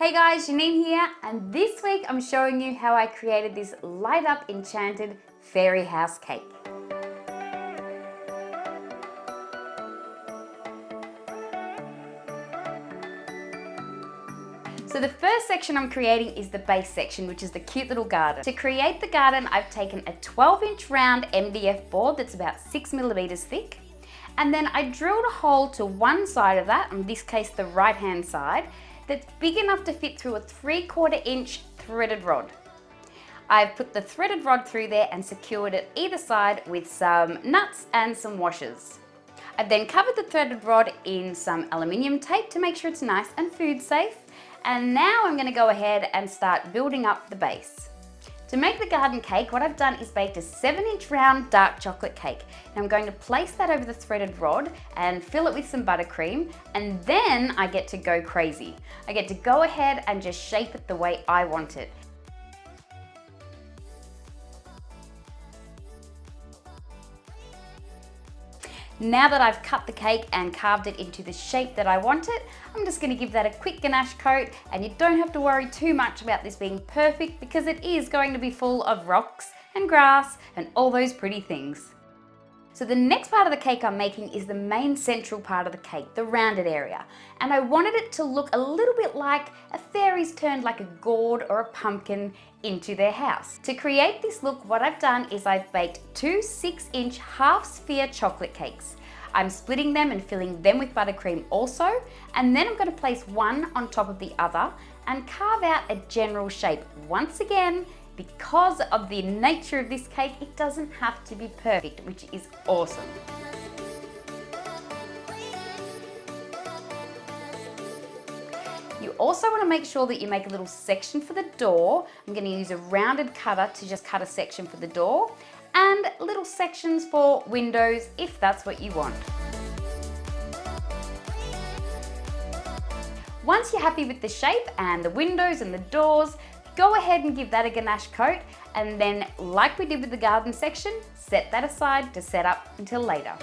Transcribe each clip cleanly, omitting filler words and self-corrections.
Hey guys, Janine here, and this week I'm showing you how I created this light up enchanted fairy house cake. So the first section I'm creating is the base section, which is the cute little garden. To create the garden, I've taken a 12-inch round MDF board that's about 6 millimeters thick. And then I drilled a hole to one side of that, in this case the right-hand side, that's big enough to fit through a 3/4 inch threaded rod. I've put the threaded rod through there and secured it either side with some nuts and some washers. I've then covered the threaded rod in some aluminium tape to make sure it's nice and food safe. And now I'm going to go ahead and start building up the base. To make the garden cake, what I've done is baked a 7-inch round dark chocolate cake. Now I'm going to place that over the threaded rod and fill it with some buttercream, and then I get to go crazy. I get to go ahead and just shape it the way I want it. Now that I've cut the cake and carved it into the shape that I want it, I'm just going to give that a quick ganache coat, and you don't have to worry too much about this being perfect because it is going to be full of rocks and grass and all those pretty things. So the next part of the cake I'm making is the main central part of the cake, the rounded area. And I wanted it to look a little bit like a fairy's turned like a gourd or a pumpkin into their house. To create this look, what I've done is I've baked two 6-inch half sphere chocolate cakes. I'm splitting them and filling them with buttercream also, and then I'm going to place one on top of the other and carve out a general shape. Once again, because of the nature of this cake, it doesn't have to be perfect, which is awesome. You also want to make sure that you make a little section for the door. I'm going to use a rounded cutter to just cut a section for the door, and little sections for windows if that's what you want. Once you're happy with the shape and the windows and the doors, go ahead and give that a ganache coat, and then, like we did with the garden section, set that aside to set up until later.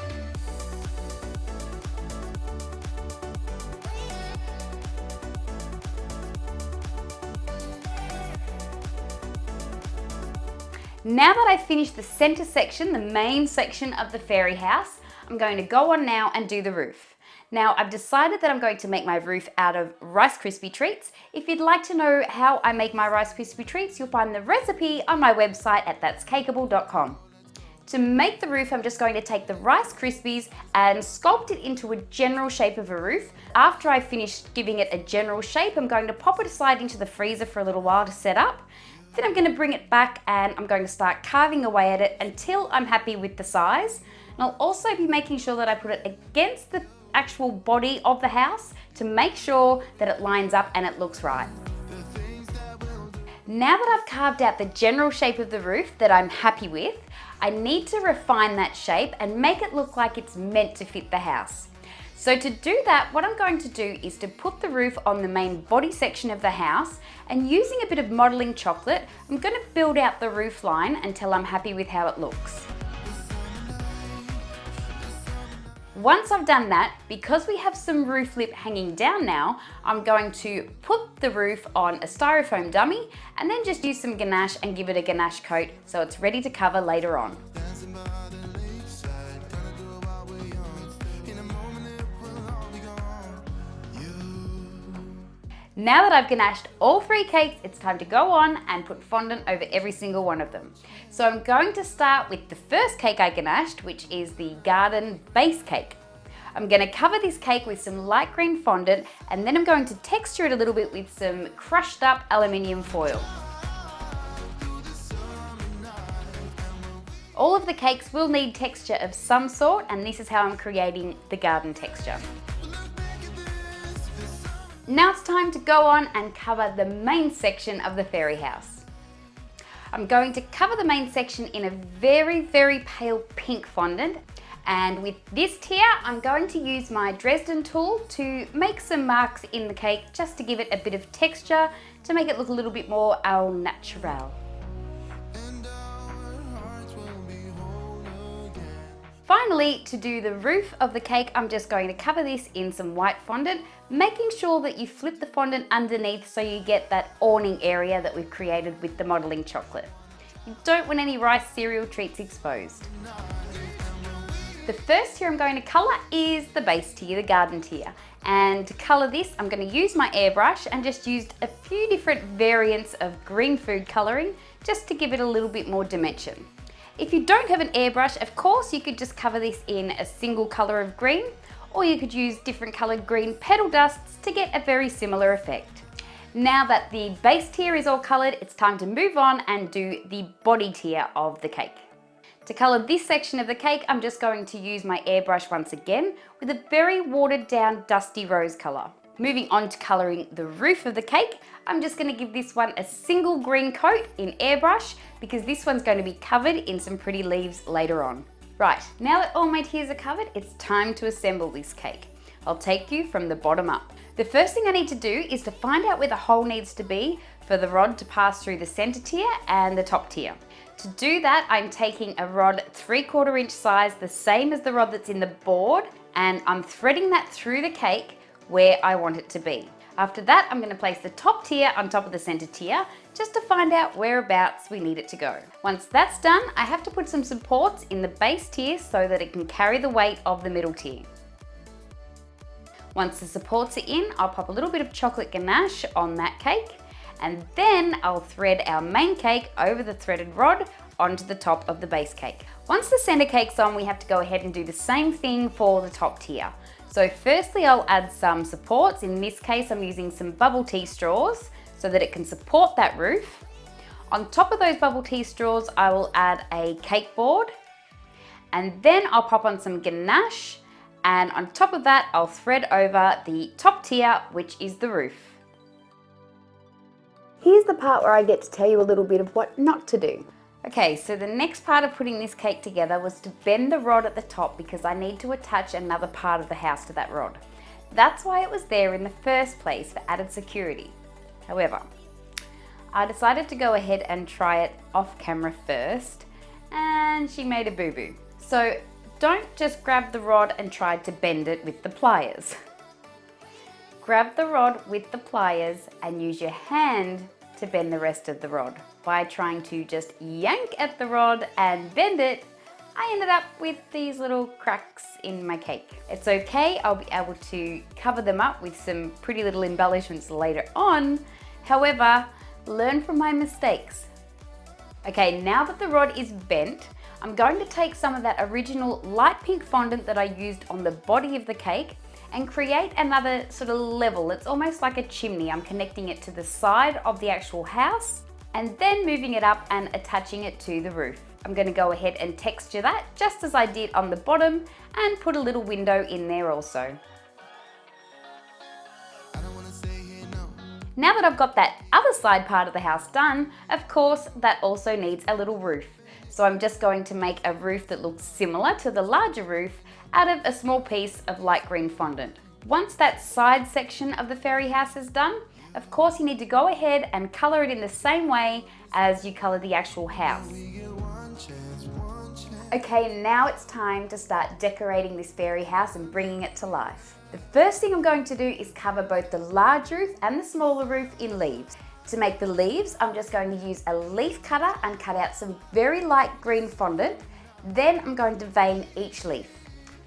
Now that I've finished the center section, the main section of the fairy house, I'm going to go on now and do the roof. Now I've decided that I'm going to make my roof out of Rice Krispie treats. If you'd like to know how I make my Rice Krispie treats, you'll find the recipe on my website at that'scakeable.com. To make the roof, I'm just going to take the Rice Krispies and sculpt it into a general shape of a roof. After I've finished giving it a general shape, I'm going to pop it aside into the freezer for a little while to set up. Then I'm going to bring it back and I'm going to start carving away at it until I'm happy with the size. And I'll also be making sure that I put it against the actual body of the house to make sure that it lines up and it looks right. Now that I've carved out the general shape of the roof that I'm happy with, I need to refine that shape and make it look like it's meant to fit the house. So to do that, what I'm going to do is to put the roof on the main body section of the house, and using a bit of modeling chocolate, I'm going to build out the roof line until I'm happy with how it looks. Once I've done that, because we have some roof lip hanging down now, I'm going to put the roof on a styrofoam dummy and then just use some ganache and give it a ganache coat so it's ready to cover later on. Now that I've ganached all 3 cakes, it's time to go on and put fondant over every single one of them. So I'm going to start with the first cake I ganached, which is the garden base cake. I'm going to cover this cake with some light green fondant, and then I'm going to texture it a little bit with some crushed up aluminium foil. All of the cakes will need texture of some sort, and this is how I'm creating the garden texture. Now it's time to go on and cover the main section of the fairy house. I'm going to cover the main section in a very, very pale pink fondant, and with this tier I'm going to use my Dresden tool to make some marks in the cake just to give it a bit of texture to make it look a little bit more au naturel. Finally, to do the roof of the cake, I'm just going to cover this in some white fondant, making sure that you flip the fondant underneath so you get that awning area that we've created with the modelling chocolate. You don't want any rice cereal treats exposed. The first tier I'm going to colour is the base tier, the garden tier. And to colour this, I'm going to use my airbrush and just used a few different variants of green food colouring just to give it a little bit more dimension. If you don't have an airbrush, of course, you could just cover this in a single colour of green, or you could use different coloured green petal dusts to get a very similar effect. Now that the base tier is all coloured, it's time to move on and do the body tier of the cake. To colour this section of the cake, I'm just going to use my airbrush once again with a very watered down dusty rose colour. Moving on to colouring the roof of the cake, I'm just going to give this one a single green coat in airbrush because this one's going to be covered in some pretty leaves later on. Right, now that all my tiers are covered, it's time to assemble this cake. I'll take you from the bottom up. The first thing I need to do is to find out where the hole needs to be for the rod to pass through the centre tier and the top tier. To do that, I'm taking a rod 3/4 inch size, the same as the rod that's in the board, and I'm threading that through the cake where I want it to be. After that, I'm going to place the top tier on top of the centre tier just to find out whereabouts we need it to go. Once that's done, I have to put some supports in the base tier so that it can carry the weight of the middle tier. Once the supports are in, I'll pop a little bit of chocolate ganache on that cake, and then I'll thread our main cake over the threaded rod onto the top of the base cake. Once the centre cake's on, we have to go ahead and do the same thing for the top tier. So firstly, I'll add some supports. In this case, I'm using some bubble tea straws so that it can support that roof. On top of those bubble tea straws, I will add a cake board, and then I'll pop on some ganache, and on top of that, I'll thread over the top tier, which is the roof. Here's the part where I get to tell you a little bit of what not to do. Okay, so the next part of putting this cake together was to bend the rod at the top because I need to attach another part of the house to that rod. That's why it was there in the first place, for added security. However, I decided to go ahead and try it off camera first, and she made a boo-boo. So don't just grab the rod and try to bend it with the pliers. Grab the rod with the pliers and use your hand to bend the rest of the rod. By trying to just yank at the rod and bend it, I ended up with these little cracks in my cake. It's okay, I'll be able to cover them up with some pretty little embellishments later on. However, learn from my mistakes. Okay, now that the rod is bent, I'm going to take some of that original light pink fondant that I used on the body of the cake and create another sort of level. It's almost like a chimney. I'm connecting it to the side of the actual house and then moving it up and attaching it to the roof. I'm going to go ahead and texture that just as I did on the bottom and put a little window in there also. Now that I've got that other side part of the house done, of course, that also needs a little roof. So I'm just going to make a roof that looks similar to the larger roof out of a small piece of light green fondant. Once that side section of the fairy house is done, of course you need to go ahead and colour it in the same way as you colour the actual house. Okay, now it's time to start decorating this fairy house and bringing it to life. The first thing I'm going to do is cover both the large roof and the smaller roof in leaves. To make the leaves, I'm just going to use a leaf cutter and cut out some very light green fondant. Then I'm going to vein each leaf.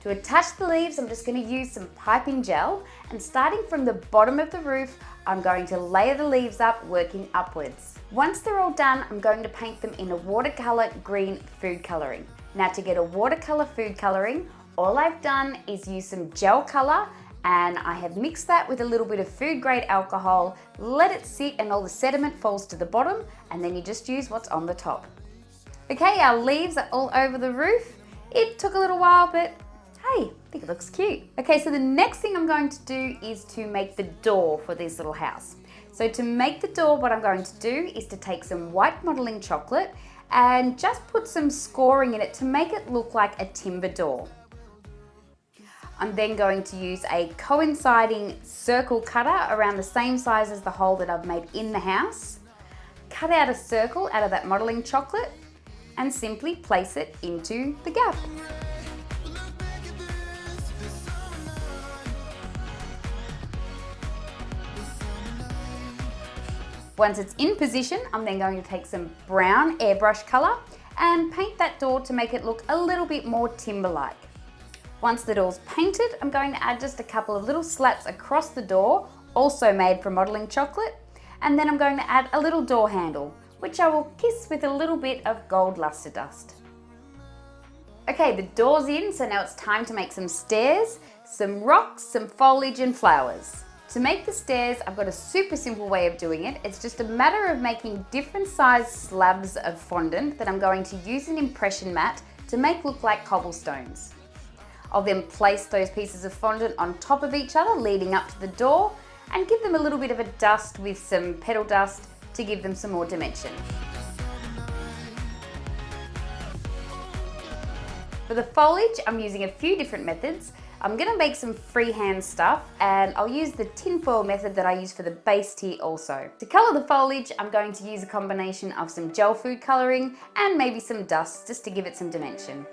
To attach the leaves, I'm just going to use some piping gel, and starting from the bottom of the roof, I'm going to layer the leaves up, working upwards. Once they're all done, I'm going to paint them in a watercolor green food coloring. Now to get a watercolor food coloring, all I've done is use some gel color, and I have mixed that with a little bit of food grade alcohol, let it sit and all the sediment falls to the bottom, and then you just use what's on the top. Okay, our leaves are all over the roof. It took a little while, but hey, I think it looks cute. Okay, so the next thing I'm going to do is to make the door for this little house. So to make the door, what I'm going to do is to take some white modelling chocolate and just put some scoring in it to make it look like a timber door. I'm then going to use a coinciding circle cutter around the same size as the hole that I've made in the house. Cut out a circle out of that modelling chocolate and simply place it into the gap. Once it's in position, I'm then going to take some brown airbrush color and paint that door to make it look a little bit more timber-like. Once the door's painted, I'm going to add just a couple of little slats across the door, also made from modeling chocolate, and then I'm going to add a little door handle, which I will kiss with a little bit of gold luster dust. Okay, the door's in, so now it's time to make some stairs, some rocks, some foliage and flowers. To make the stairs, I've got a super simple way of doing it. It's just a matter of making different sized slabs of fondant that I'm going to use an impression mat to make look like cobblestones. I'll then place those pieces of fondant on top of each other leading up to the door and give them a little bit of a dust with some petal dust to give them some more dimension. For the foliage, I'm using a few different methods. I'm gonna make some freehand stuff and I'll use the tinfoil method that I use for the base tee also. To colour the foliage, I'm going to use a combination of some gel food colouring and maybe some dust just to give it some dimension.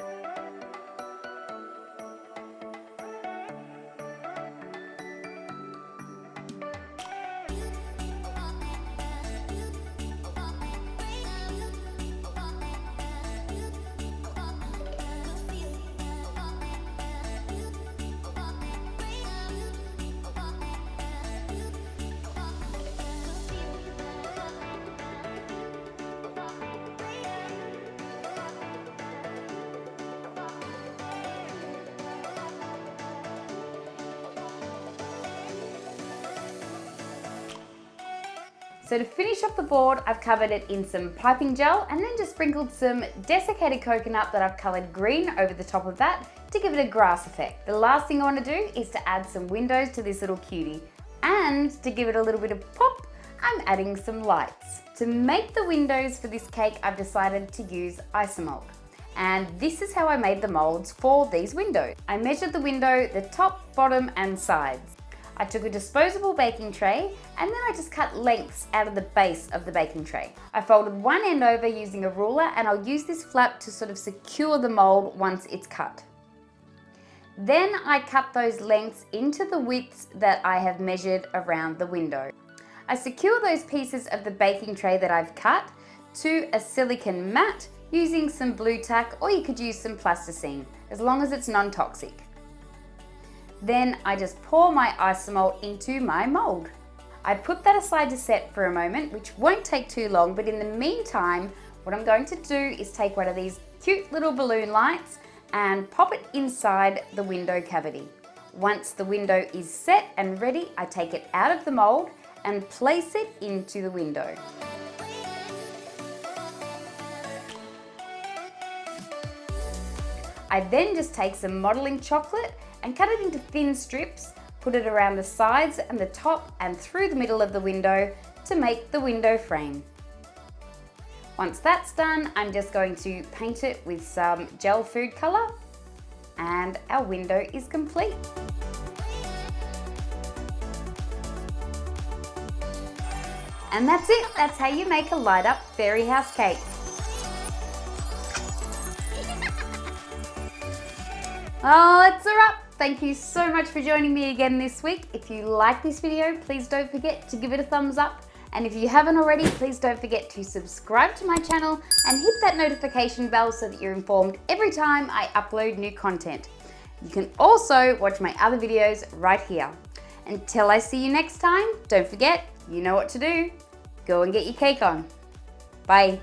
So to finish off the board, I've covered it in some piping gel and then just sprinkled some desiccated coconut that I've coloured green over the top of that to give it a grass effect. The last thing I want to do is to add some windows to this little cutie, and to give it a little bit of pop, I'm adding some lights. To make the windows for this cake, I've decided to use isomalt. And this is how I made the molds for these windows. I measured the window, the top, bottom and sides. I took a disposable baking tray and then I just cut lengths out of the base of the baking tray. I folded one end over using a ruler and I'll use this flap to sort of secure the mold once it's cut. Then I cut those lengths into the widths that I have measured around the window. I secure those pieces of the baking tray that I've cut to a silicone mat using some blue tack, or you could use some plasticine, as long as it's non-toxic. Then I just pour my isomalt into my mold. I put that aside to set for a moment, which won't take too long, but in the meantime, what I'm going to do is take one of these cute little balloon lights and pop it inside the window cavity. Once the window is set and ready, I take it out of the mold and place it into the window. I then just take some modeling chocolate and cut it into thin strips, put it around the sides and the top and through the middle of the window to make the window frame. Once that's done, I'm just going to paint it with some gel food colour and our window is complete. And that's it, that's how you make a light up fairy house cake. Oh, it's a wrap. Thank you so much for joining me again this week. If you like this video, please don't forget to give it a thumbs up. And if you haven't already, please don't forget to subscribe to my channel and hit that notification bell so that you're informed every time I upload new content. You can also watch my other videos right here. Until I see you next time, don't forget, you know what to do. Go and get your cake on. Bye.